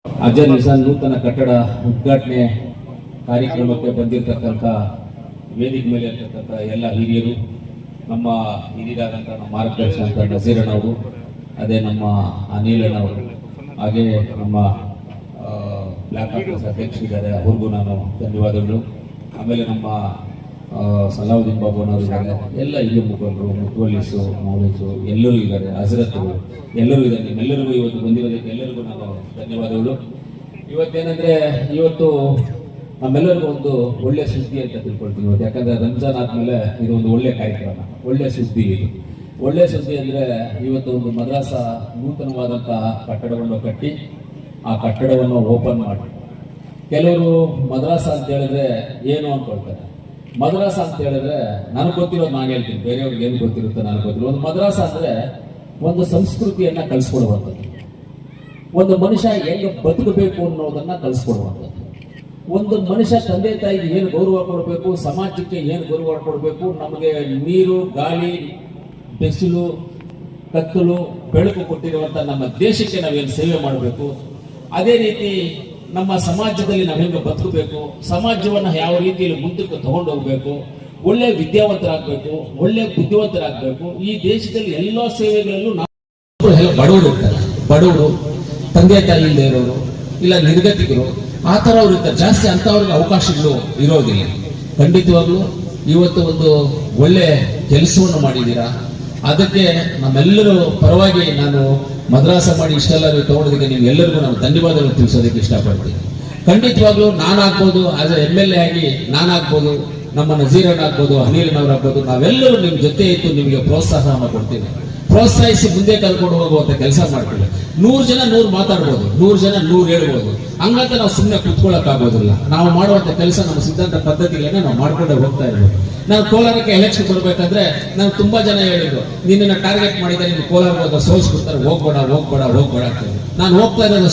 Azhar Nissan ನೂತನ ಕಟ್ಟಡ ಉದ್ಘಾಟನೆ ಕಾರ್ಯಕ್ರಮಕ್ಕೆ ಬಂದಿರತಕ್ಕಂಥ ವೇದಿಕೆ ಮೇಲೆ ಇರ್ತಕ್ಕಂಥ ಎಲ್ಲ ಹಿರಿಯರು, ನಮ್ಮ ಹಿರಿಯರಾದಂಥ ನಮ್ಮ ಮಾರ್ಗದರ್ಶಕ ನಜೀರಣ್ಣವರು, ಅದೇ ನಮ್ಮ ಅನಿಲಣ್ಣವರು, ಹಾಗೆ ನಮ್ಮ ಬ್ಲಾಕ್ ಆಫೀಸ್ ಅಧ್ಯಕ್ಷರಿದ್ದಾರೆ, ಅವ್ರಿಗೂ ನಾನು ಧನ್ಯವಾದಗಳು. ಆಮೇಲೆ ನಮ್ಮ ಸಲಾವುದ್ದೀನ್ ಬಾಬುನವರು ಇದ್ದಾರೆ, ಎಲ್ಲ ಹಿರಿಯ ಮುಖಂಡರು, ಮುತ್ವಲ್ಲೀಸು, ಮೌಲೀಸು ಎಲ್ಲರೂ ಇದ್ದಾರೆ, ಹಜರತ್ಗಳು ಎಲ್ಲರೂ ಇದ್ದಾರೆ. ನಿಮ್ಮೆಲ್ಲರಿಗೂ ಇವತ್ತು ಬಂದಿರೋದಕ್ಕೆ ಎಲ್ಲರಿಗೂ ನಾನು ಧನ್ಯವಾದಗಳು. ಇವತ್ತೇನೆಂದರೆ ಇವತ್ತು ನಮ್ಮೆಲ್ಲರಿಗೂ ಒಂದು ಒಳ್ಳೆ ಸುದ್ದಿ ಅಂತ ತಿಳ್ಕೊಳ್ತೀನಿ ಇವತ್ತು. ಯಾಕಂದರೆ ರಂಜಾನ್ ಆದಮೇಲೆ ಇದು ಒಂದು ಒಳ್ಳೆ ಕಾರ್ಯಕ್ರಮ, ಒಳ್ಳೆ ಸುದ್ದಿ ಇದು. ಒಳ್ಳೆ ಸುದ್ದಿ ಅಂದರೆ ಇವತ್ತು ಒಂದು ಮದ್ರಾಸ ನೂತನವಾದಂತಹ ಕಟ್ಟಡವನ್ನು ಕಟ್ಟಿ ಆ ಕಟ್ಟಡವನ್ನು ಓಪನ್ ಮಾಡಿ, ಕೆಲವರು ಮದ್ರಾಸ ಅಂತ ಹೇಳಿದ್ರೆ ಏನು ಅಂದ್ಕೊಳ್ತಾರೆ. ಮದ್ರಾಸ ಅಂತ ಹೇಳಿದ್ರೆ ನನಗೆ ಗೊತ್ತಿರೋದು ನಾನು ಹೇಳ್ತೀನಿ, ಬೇರೆಯವ್ರಿಗೆ ಏನು ಗೊತ್ತಿರುತ್ತೆ ನನಗೆ ಗೊತ್ತಿರೋ. ಒಂದು ಮದ್ರಾಸ ಅಂದರೆ ಒಂದು ಸಂಸ್ಕೃತಿಯನ್ನ ಕಲಿಸ್ಕೊಡುವಂಥದ್ದು, ಒಂದು ಮನುಷ್ಯ ಹೆಂಗೆ ಬದುಕಬೇಕು ಅನ್ನೋದನ್ನ ಕಲಿಸ್ಕೊಡುವಂಥದ್ದು, ಒಂದು ಮನುಷ್ಯ ತಂದೆ ತಾಯಿಗೆ ಏನು ಗೌರವ ಕೊಡಬೇಕು, ಸಮಾಜಕ್ಕೆ ಏನು ಗೌರವ ಕೊಡಬೇಕು, ನಮಗೆ ನೀರು, ಗಾಳಿ, ಬಿಸಿಲು, ಕತ್ತಲು, ಬೆಳಕು ಕೊಟ್ಟಿರುವಂಥ ನಮ್ಮ ದೇಶಕ್ಕೆ ನಾವೇನು ಸೇವೆ ಮಾಡಬೇಕು, ಅದೇ ರೀತಿ ನಮ್ಮ ಸಮಾಜದಲ್ಲಿ ನಾವು ಹೆಂಗೆ ಬದುಕಬೇಕು, ಸಮಾಜವನ್ನು ಯಾವ ರೀತಿಯಲ್ಲಿ ಮುಂದಕ್ಕೆ ತಗೊಂಡು ಹೋಗ್ಬೇಕು, ಒಳ್ಳೆ ವಿದ್ಯಾವಂತರಾಗಬೇಕು, ಒಳ್ಳೆ ಬುದ್ಧಿವಂತರಾಗಬೇಕು. ಈ ದೇಶದಲ್ಲಿ ಎಲ್ಲ ಸೇವೆಗಳಲ್ಲೂ ನಾವು ಬಡವರು ಇರ್ತಾರೆ, ಬಡವರು, ತಂದೆ ತಾಯಿ ಇಲ್ಲದೆ ಇರೋರು, ಇಲ್ಲ ನಿರ್ಗತಿಕರು, ಆ ಥರ ಅವ್ರು ಇರ್ತಾರೆ. ಜಾಸ್ತಿ ಅಂಥವ್ರಿಗೆ ಅವಕಾಶಗಳು ಇರೋದಿಲ್ಲ. ಖಂಡಿತವಾಗ್ಲೂ ಇವತ್ತು ಒಂದು ಒಳ್ಳೆ ಕೆಲಸವನ್ನು ಮಾಡಿದ್ದೀರಾ. ಅದಕ್ಕೆ ನಮ್ಮೆಲ್ಲರೂ ಪರವಾಗಿ ನಾನು ಮದ್ರಾಸ ಮಾಡಿ ಇಷ್ಟೆಲ್ಲ ತಗೊಳ್ಳೋದಕ್ಕೆ ನಿಮ್ಗೆಲ್ಲರಿಗೂ ನಾನು ಧನ್ಯವಾದಗಳು ತಿಳಿಸೋದಕ್ಕೆ ಇಷ್ಟಪಡ್ತೀನಿ. ಖಂಡಿತವಾಗ್ಲೂ ನಾನಾಗ್ಬೋದು, ಆಸ್ ಎ MLA ಆಗಿ ನಾನಾಗ್ಬೋದು, ನಮ್ಮ ನಜೀರಣ್ಣ ಆಗ್ಬೋದು, ಅನಿಲನವರಾಗ್ಬೋದು, ನಾವೆಲ್ಲರೂ ನಿಮ್ಮ ಜೊತೆ ಇದ್ದು ನಿಮಗೆ ಪ್ರೋತ್ಸಾಹವನ್ನು ಕೊಡ್ತೀವಿ. ಪ್ರೋತ್ಸಾಹಿಸಿ ಮುಂದೆ ಕರ್ಕೊಂಡು ಹೋಗುವಂತ ಕೆಲಸ ಮಾಡ್ತೀವಿ. 100 ಜನ 100 ಮಾತಾಡ್ಬೋದು, 100 ಜನ 100 ಹೇಳ್ಬೋದು. ಹಂಗಂತ ನಾವು ಸುಮ್ಮನೆ ಕುತ್ಕೊಳ್ಳಕ್ ಆಗೋದಿಲ್ಲ. ನಾವು ಮಾಡುವಂತ ಕೆಲಸ ನಮ್ಮ ಸಿದ್ಧಾಂತ ಪದ್ಧತಿಗಳನ್ನ ನಾವು ಮಾಡ್ಕೊಂಡೇ ಹೋಗ್ತಾ ಇರ್ಬೋದು. ನಾನು ಕೋಲಾರಕ್ಕೆ ಎಲೆಕ್ಷನ್ ಬರ್ಬೇಕಾದ್ರೆ ನಾನು ತುಂಬಾ ಜನ ಹೇಳಿದ್ರು, ನಿನ್ನ ಟಾರ್ಗೆಟ್ ಮಾಡಿದ್ರೆ ನೀನು ಕೋಲಾರ ಹೋದ ಸೋಲ್ಸ್ಬಿಡ್ತಾರೆ, ಹೋಗ್ಬೇಡ ಹೋಗ್ಬೇಡ ಹೋಗ್ಬೇಡ ಅಂತ. ನಾನು ಹೋಗ್ತಾ ಇರೋದು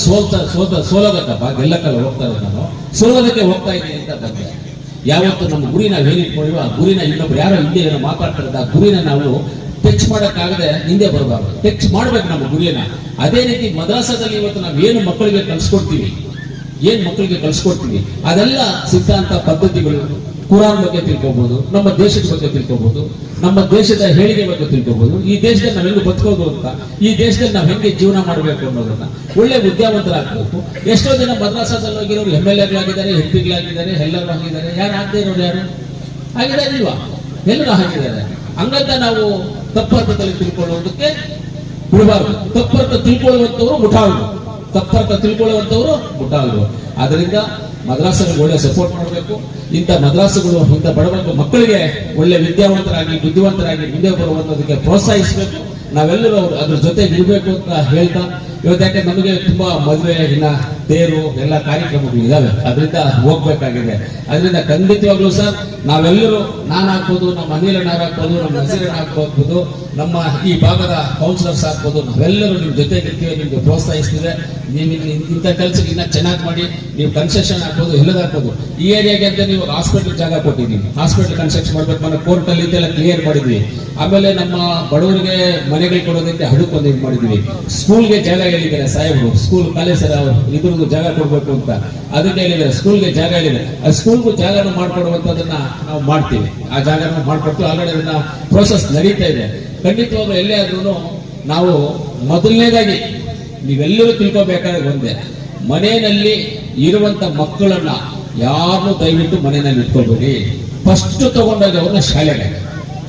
ಸೋಲೋದಕ್ಕಪ್ಪ, ಗೆಲ್ಲಕ್ಕಲ್ಲ ಹೋಗ್ತಾ ಇರೋದು, ನಾನು ಸೋಲೋದಕ್ಕೆ ಹೋಗ್ತಾ ಇದ್ದೀನಿ ಅಂತ ಬಂದೆ. ಯಾವತ್ತು ನಮ್ಮ ಗುರಿ ನಾವು ಏನಿಟ್ಕೊಂಡಿವೋ ಆ ಗುರಿನ ಇನ್ನೊಬ್ರು ಯಾರೋ ಹಿಂದೆ ಏನೋ ಮಾತಾಡ್ತಾರೆ, ಆ ಗುರಿನ ನಾವು ಟಚ್ ಮಾಡಕ್ಕಾಗದೆ ಹಿಂದೆ ಬರಬಾರ್ದು, ಟಚ್ ಮಾಡ್ಬೇಕು ನಮ್ಮ ಗುರಿಯನ್ನ. ಅದೇ ರೀತಿ ಮದ್ರಾಸದಲ್ಲಿ ಇವತ್ತು ನಾವು ಏನು ಮಕ್ಕಳಿಗೆ ಕಲಿಸ್ಕೊಡ್ತೀವಿ, ಅದೆಲ್ಲ ಸಿದ್ಧಾಂತ ಪದ್ಧತಿಗಳು, ಕುರಾನ್ ಬಗ್ಗೆ ತಿಳ್ಕೊಬಹುದು, ನಮ್ಮ ದೇಶದ ಬಗ್ಗೆ ತಿಳ್ಕೊಬಹುದು, ನಮ್ಮ ದೇಶದ ಹೇಳಿಕೆ ಬಗ್ಗೆ ತಿಳ್ಕೊಬಹುದು, ಈ ದೇಶದಲ್ಲಿ ನಾವು ಹೆಂಗೆ ಬದುಕೋದು ಅಂತ, ಈ ದೇಶದಲ್ಲಿ ನಾವು ಹೆಂಗೆ ಜೀವನ ಮಾಡಬೇಕು ಅನ್ನೋದನ್ನ, ಒಳ್ಳೆ ವಿದ್ಯಾವಂತರಾಗಬೇಕು. ಎಷ್ಟೋ ಜನ ಮದ್ರಾಸದಲ್ಲಿ ಹೋಗಿರೋರು MLAಗಳಾಗಿದ್ದಾರೆ, MP ಗಳಾಗಿದ್ದಾರೆ, ಎಲ್ಲರೂ ಆಗಿದ್ದಾರೆ. ಯಾರು ಆಗದೆ ಇರೋರು ಯಾರು ಆಗಿದ್ದಾರೆ ಇಲ್ವಾ? ಎಲ್ಲರೂ ಆಗಿದ್ದಾರೆ. ಹಂಗಂತ ನಾವು ತಪ್ಪರ್ಥದಲ್ಲಿ ತಿಳ್ಕೊಳ್ಳುವುದಕ್ಕೆ ಬಿಡಬಾರ್ದು. ತಪ್ಪರ್ಥ ತಿಳ್ಕೊಳ್ಳುವಂತವರು ಮುಠಾಳರು. ಅದರಿಂದ ಮದ್ರಾಸಗಳಿಗೆ ಒಳ್ಳೆ ಸಪೋರ್ಟ್ ಮಾಡಬೇಕು. ಇಂಥ ಮದ್ರಾಸಗಳು, ಇಂಥ ಬಡವರ್ಗ ಮಕ್ಕಳಿಗೆ ಒಳ್ಳೆ ವಿದ್ಯಾವಂತರಾಗಿ, ಬುದ್ಧಿವಂತರಾಗಿ ಮುಂದೆ ಬರುವಂತದಕ್ಕೆ ಪ್ರೋತ್ಸಾಹಿಸಬೇಕು. ನಾವೆಲ್ಲರೂ ಅದ್ರ ಜೊತೆ ಇರಬೇಕು ಅಂತ ಹೇಳ್ತಾ, ಇವತ್ತು ಯಾಕೆ ನಮಗೆ ತುಂಬಾ ಮದುವೆ, ಇನ್ನ ತೇರು ಎಲ್ಲ ಕಾರ್ಯಕ್ರಮಗಳು ಇದಾವೆ, ಅದರಿಂದ ಹೋಗ್ಬೇಕಾಗಿದೆ. ಅದರಿಂದ ಖಂಡಿತವಾಗ್ಲೂ ಸರ್ ನಾವೆಲ್ಲರೂ, ನಾನಾಗ್ಬೋದು, ನಮ್ಮ ಅನಿಲಣ್ಣರಾಗ್ಬೋದು, ನಮ್ಮ ನಜೀರಣ್ಣ ಆಗ್ಬೋದು, ನಮ್ಮ ಈ ಭಾಗದ ಕೌನ್ಸಿಲರ್ಸ್ ಆಗ್ಬೋದು, ನಾವೆಲ್ಲರೂ ನಿಮ್ಮ ಜೊತೆಗಿರ್ತೀವಿ, ನಿಮ್ಗೆ ಪ್ರೋತ್ಸಾಹಿಸ್ತಿದೆ. ನೀವು ಇಂಥ ಕೆಲಸಕ್ಕೆ ಇನ್ನ ಚೆನ್ನಾಗಿ ಮಾಡಿ, ನೀವು ಕನ್ಸ್ಟ್ರಕ್ಷನ್ ಆಗ್ಬೋದು, ಎಲ್ಲದಾಗ್ಬೋದು. ಈ ಏರಿಯಾಗೆ ಅಂತ ನೀವು ಹಾಸ್ಪಿಟಲ್ ಜಾಗ ಕೊಟ್ಟಿದ್ದೀವಿ, ಹಾಸ್ಪಿಟಲ್ ಕನ್ಸ್ಟ್ರಕ್ಷನ್ ಮಾಡ್ಬೇಕು, మన ಕೋರ್ಟಲ್ಲಿ ಇದೆಲ್ಲ ಕ್ಲಿಯರ್ ಮಾಡಿದ್ವಿ. ಆಮೇಲೆ ನಮ್ಮ ಬಡವರಿಗೆ ಮನೆಗಳು ಕೊಡೋದಕ್ಕೆ ಹಡಕ್ ಒಂದು ಇದು ಮಾಡಿದ್ವಿ. ಸ್ಕೂಲ್ಗೆ ಜಾಗ ಹೇಳಿದ್ದಾರೆ ಸಾಹೇಬರು, ಸ್ಕೂಲ್ ಕಾಲೇಜ್ ಇದ್ರದ್ದು ಜಾಗ ಕೊಡ್ಬೇಕು ಅಂತ, ಅದಕ್ಕೆ ಹೇಳಿದ್ದಾರೆ. ಸ್ಕೂಲ್ಗೆ ಜಾಗ ಹೇಳಿದ್ದಾರೆ, ಆ ಸ್ಕೂಲ್ಗೂ ಜಾಗನ ಮಾಡ್ಕೊಡುವಂತದನ್ನ ನಾವು ಮಾಡ್ತೀವಿ. ಆ ಜಾಗನ ಮಾಡ್ಕೊಟ್ಟು ಆಲ್ರೆಡಿ ಅದನ್ನ ಪ್ರೋಸೆಸ್ ನಡೀತಾ ಇದೆ. ಖಂಡಿತವಾಗ್ಲೂ ಎಲ್ಲೇ ಆದ್ರೂ ನಾವು ಮೊದಲನೇದಾಗಿ ನೀವೆಲ್ಲರೂ ತಿಳ್ಕೊಬೇಕಾದ್ರೆ ಒಂದೇ, ಮನೆಯಲ್ಲಿ ಇರುವಂತ ಮಕ್ಕಳನ್ನ ಯಾರನ್ನೂ ದಯವಿಟ್ಟು ಮನೆಯಲ್ಲಿ ಇಟ್ಕೊಳ್ಬೇಡಿ. ಫಸ್ಟ್ ತಗೊಂಡಾಗ ಅವ್ರನ್ನ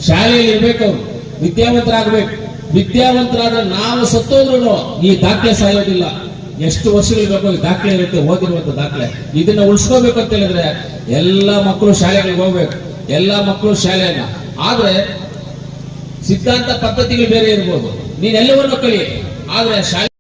ಶಾಲೆಯಲ್ಲಿ ಇರ್ಬೇಕು, ಅವ್ರು ವಿದ್ಯಾವಂತರಾಗಬೇಕು. ವಿದ್ಯಾವಂತರಾದ್ರೆ ನಾವು ಸತ್ತೋದ್ರು ಈ ದಾಖಲೆ ಸಾಯೋದಿಲ್ಲ. ಎಷ್ಟು ವರ್ಷಗಳು ಬೇಕು ಈ ದಾಖಲೆ ಇರುತ್ತೆ, ಓದಿರುವಂತ ದಾಖಲೆ. ಇದನ್ನ ಉಳಿಸ್ಕೋಬೇಕು ಅಂತ ಹೇಳಿದ್ರೆ ಎಲ್ಲ ಮಕ್ಕಳು ಶಾಲೆಗಳಿಗೆ ಹೋಗ್ಬೇಕು, ಎಲ್ಲ ಮಕ್ಕಳು ಶಾಲೆಯನ್ನ. ಆದ್ರೆ ಸಿದ್ಧಾಂತ ಪದ್ಧತಿಗಳು ಬೇರೆ ಇರ್ಬೋದು, ನೀನೆಲ್ಲವನ್ನೂ ಕಲಿ, ಆದ್ರೆ ಶಾಲೆ